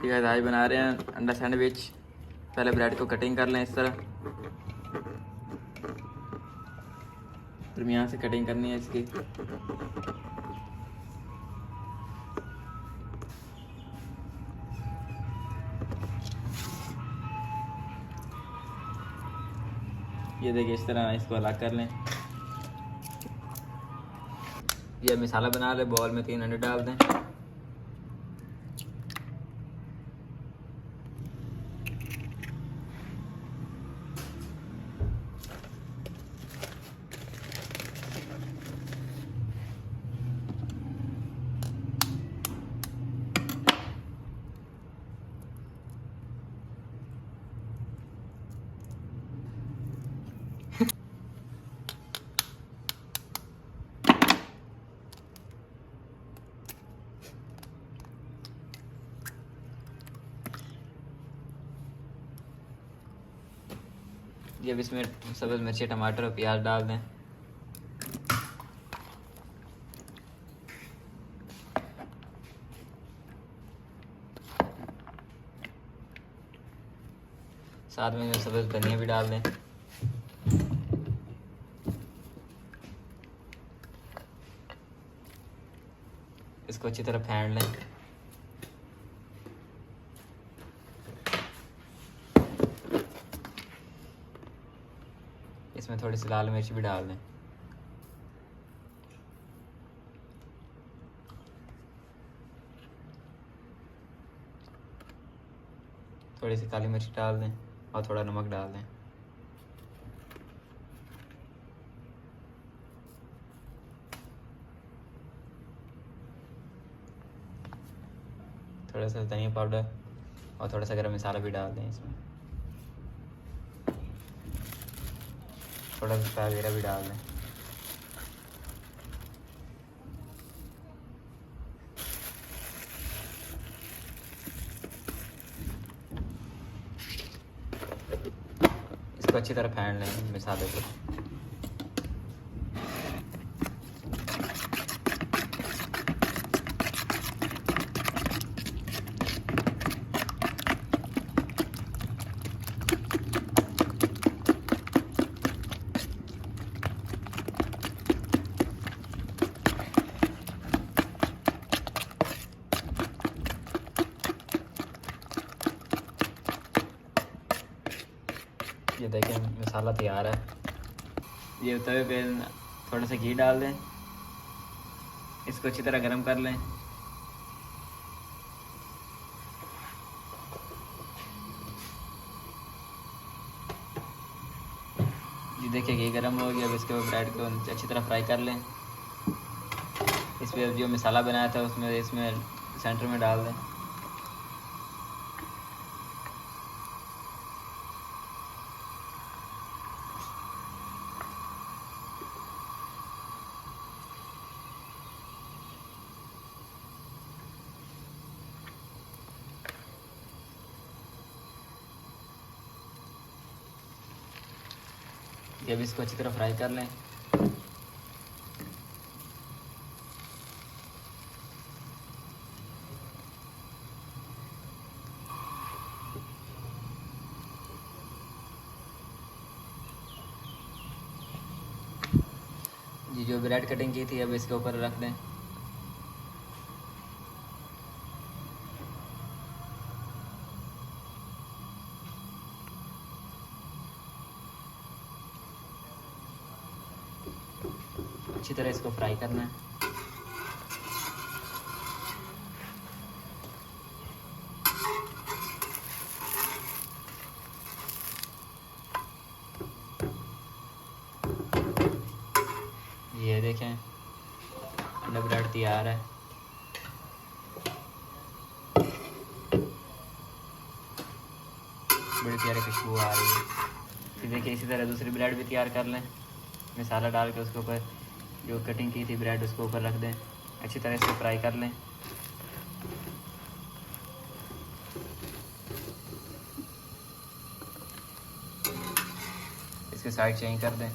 ठीक है, आज बना रहे हैं अंडा सैंडविच। पहले ब्रेड को कटिंग कर लें इस तरह, दरमियान से कटिंग करनी है इसकी। ये देखिए इस तरह इसको अलग कर लें। ये मसाला बना ले, बॉल में 3 अंडे डाल दें। ये अब इसमें सब्ज़ मिर्ची, टमाटर और प्याज डाल दें। साथ में सब्ज़ धनिया भी डाल दें। इसको अच्छी तरह फेंट लें। इसमें थोड़ी सी लाल मिर्च भी डाल दें। थोड़ी सी काली मिर्च डाल दें और थोड़ा नमक डाल दें। थोड़ा सा धनिया पाउडर और थोड़ा सा गरम मसाला भी डाल दें। इसमें थोड़ा सा जीरा भी डाल दें। इसको अच्छी तरह फेंट लें मसाले को। ये देखें मसाला तैयार है। ये तवे पे थोड़ा सा घी डाल दें। इसको अच्छी तरह गरम कर लें। ये देखिए घी गरम हो गया। अब इसके ऊपर ब्रेड को अच्छी तरह फ्राई कर लें। इस पर जो मसाला बनाया था उसमें इसमें सेंटर में डाल दें। जब इसको अच्छी तरह फ्राई कर लें। जी जो ब्रेड कटिंग की थी अब इसके ऊपर रख दें। अच्छी तरह इसको फ्राई करना है। ये देखें अंडा ब्रेड तैयार है। बड़ी प्यारी खुशबू आ रही है। फिर देखिए इसी तरह दूसरी ब्रेड भी तैयार कर लें। मसाला डाल के उसके ऊपर जो कटिंग की थी ब्रेड उसको ऊपर रख दें। अच्छी तरह से फ्राई कर लें। इसके साइड चेंज कर दें।